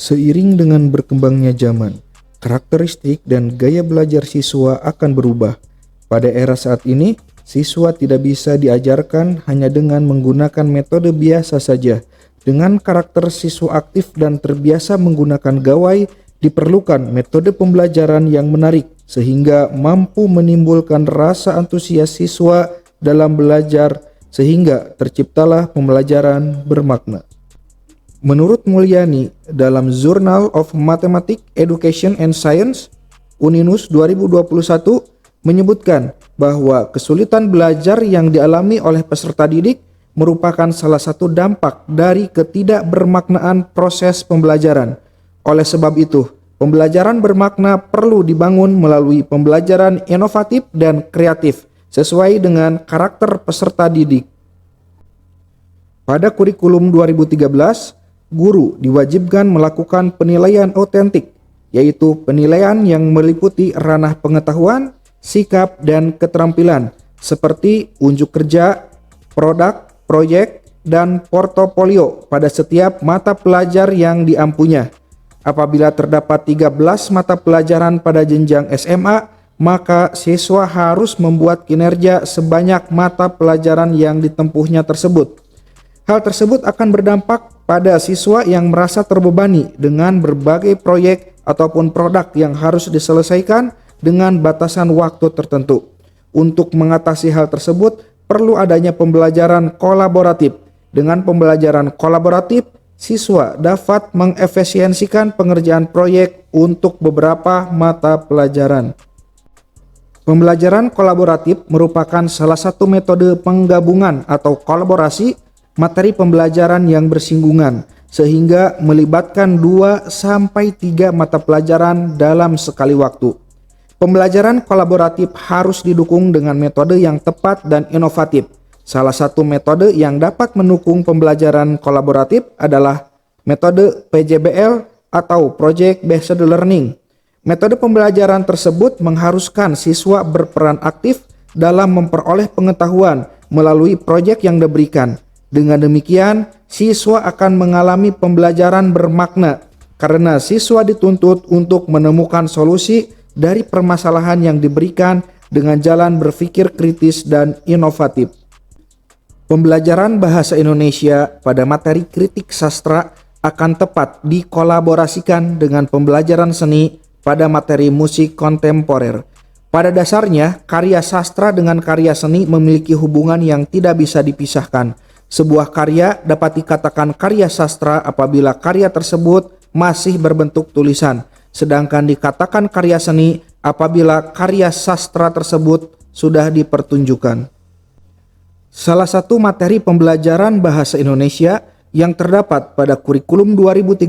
Seiring dengan berkembangnya zaman, karakteristik dan gaya belajar siswa akan berubah. Pada era saat ini, siswa tidak bisa diajarkan hanya dengan menggunakan metode biasa saja. Dengan karakter siswa aktif dan terbiasa menggunakan gawai, diperlukan metode pembelajaran yang menarik sehingga mampu menimbulkan rasa antusias siswa dalam belajar sehingga terciptalah pembelajaran bermakna. Menurut Mulyani, dalam Journal of Mathematics, Education and Science, Uninus 2021 menyebutkan bahwa kesulitan belajar yang dialami oleh peserta didik merupakan salah satu dampak dari ketidakbermaknaan proses pembelajaran. Oleh sebab itu, pembelajaran bermakna perlu dibangun melalui pembelajaran inovatif dan kreatif sesuai dengan karakter peserta didik. Pada kurikulum 2013, guru diwajibkan melakukan penilaian otentik, yaitu penilaian yang meliputi ranah pengetahuan, sikap, dan keterampilan, seperti unjuk kerja, produk, proyek, dan portofolio pada setiap mata pelajar yang diampunya. Apabila terdapat 13 mata pelajaran pada jenjang SMA, maka siswa harus membuat kinerja sebanyak mata pelajaran yang ditempuhnya tersebut. Hal tersebut akan berdampak pada siswa yang merasa terbebani dengan berbagai proyek ataupun produk yang harus diselesaikan dengan batasan waktu tertentu. Untuk mengatasi hal tersebut, perlu adanya pembelajaran kolaboratif. Dengan pembelajaran kolaboratif, siswa dapat mengefisiensikan pengerjaan proyek untuk beberapa mata pelajaran. Pembelajaran kolaboratif merupakan salah satu metode penggabungan atau kolaborasi materi pembelajaran yang bersinggungan, sehingga melibatkan 2-3 mata pelajaran dalam sekali waktu. Pembelajaran kolaboratif harus didukung dengan metode yang tepat dan inovatif. Salah satu metode yang dapat mendukung pembelajaran kolaboratif adalah metode PJBL atau Project Based Learning. Metode pembelajaran tersebut mengharuskan siswa berperan aktif dalam memperoleh pengetahuan melalui proyek yang diberikan. Dengan demikian, siswa akan mengalami pembelajaran bermakna karena siswa dituntut untuk menemukan solusi dari permasalahan yang diberikan dengan jalan berpikir kritis dan inovatif. Pembelajaran bahasa Indonesia pada materi kritik sastra akan tepat dikolaborasikan dengan pembelajaran seni pada materi musik kontemporer. Pada dasarnya, karya sastra dengan karya seni memiliki hubungan yang tidak bisa dipisahkan. Sebuah karya dapat dikatakan karya sastra apabila karya tersebut masih berbentuk tulisan, sedangkan dikatakan karya seni apabila karya sastra tersebut sudah dipertunjukkan. Salah satu materi pembelajaran bahasa Indonesia yang terdapat pada kurikulum 2013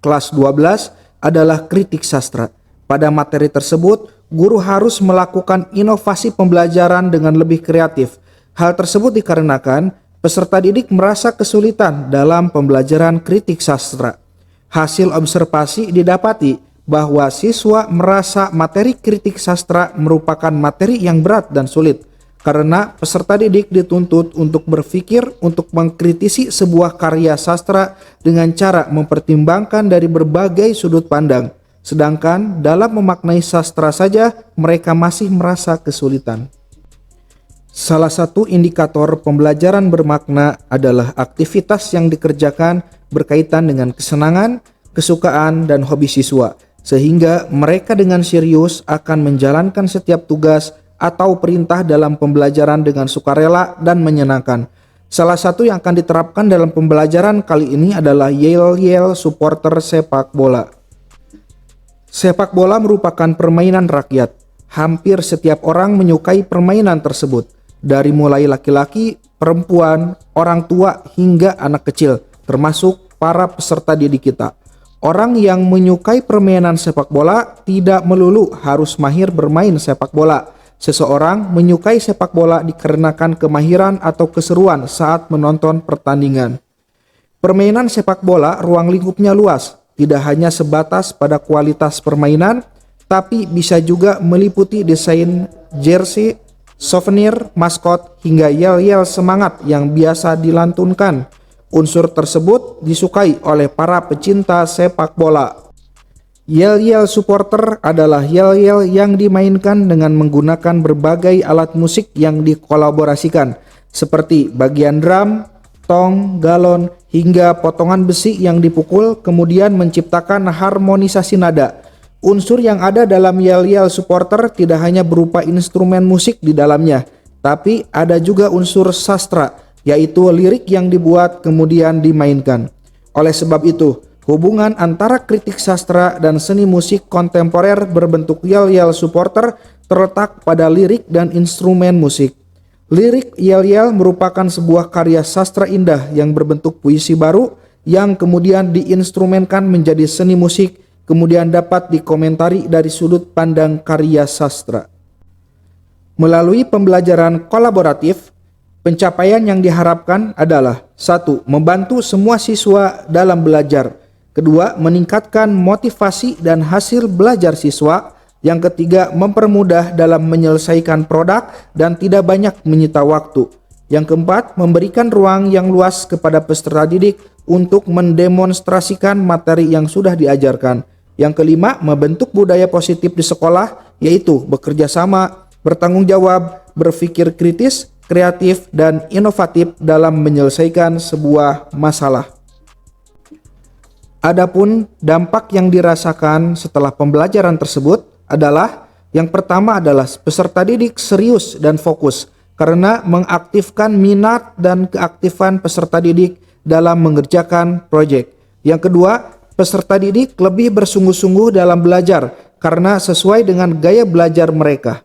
kelas 12 adalah kritik sastra. Pada materi tersebut, guru harus melakukan inovasi pembelajaran dengan lebih kreatif. Hal tersebut dikarenakan peserta didik merasa kesulitan dalam pembelajaran kritik sastra. Hasil observasi didapati bahwa siswa merasa materi kritik sastra merupakan materi yang berat dan sulit karena peserta didik dituntut untuk berpikir untuk mengkritisi sebuah karya sastra dengan cara mempertimbangkan dari berbagai sudut pandang. Sedangkan dalam memaknai sastra saja mereka masih merasa kesulitan. Salah satu indikator pembelajaran bermakna adalah aktivitas yang dikerjakan berkaitan dengan kesenangan, kesukaan, dan hobi siswa, sehingga mereka dengan serius akan menjalankan setiap tugas atau perintah dalam pembelajaran dengan sukarela dan menyenangkan. Salah satu yang akan diterapkan dalam pembelajaran kali ini adalah yel-yel supporter sepak bola. Sepak bola merupakan permainan rakyat. Hampir setiap orang menyukai permainan tersebut. Dari mulai laki-laki, perempuan, orang tua, hingga anak kecil, termasuk para peserta didik kita. Orang yang menyukai permainan sepak bola tidak melulu harus mahir bermain sepak bola. Seseorang menyukai sepak bola dikarenakan kemahiran atau keseruan saat menonton pertandingan. Permainan sepak bola ruang lingkupnya luas, tidak hanya sebatas pada kualitas permainan, tapi bisa juga meliputi desain jersey, souvenir, maskot, hingga yel-yel semangat yang biasa dilantunkan. Unsur tersebut disukai oleh para pecinta sepak bola. Yel-yel supporter adalah yel-yel yang dimainkan dengan menggunakan berbagai alat musik yang dikolaborasikan, seperti bagian drum, tong, galon, hingga potongan besi yang dipukul kemudian menciptakan harmonisasi nada. Unsur yang ada dalam yel-yel supporter tidak hanya berupa instrumen musik di dalamnya, tapi ada juga unsur sastra, yaitu lirik yang dibuat kemudian dimainkan. Oleh sebab itu, hubungan antara kritik sastra dan seni musik kontemporer berbentuk yel-yel supporter terletak pada lirik dan instrumen musik. Lirik yel-yel merupakan sebuah karya sastra indah yang berbentuk puisi baru yang kemudian diinstrumenkan menjadi seni musik, kemudian dapat dikomentari dari sudut pandang karya sastra. Melalui pembelajaran kolaboratif, pencapaian yang diharapkan adalah 1. Membantu semua siswa dalam belajar. 2. Meningkatkan motivasi dan hasil belajar siswa. Yang ketiga, mempermudah dalam menyelesaikan produk dan tidak banyak menyita waktu. Yang keempat, memberikan ruang yang luas kepada peserta didik untuk mendemonstrasikan materi yang sudah diajarkan. Yang kelima, membentuk budaya positif di sekolah, yaitu bekerja sama, bertanggung jawab, berpikir kritis, kreatif, dan inovatif dalam menyelesaikan sebuah masalah. Adapun dampak yang dirasakan setelah pembelajaran tersebut adalah yang pertama adalah peserta didik serius dan fokus karena mengaktifkan minat dan keaktifan peserta didik dalam mengerjakan proyek. Yang kedua, peserta didik lebih bersungguh-sungguh dalam belajar karena sesuai dengan gaya belajar mereka.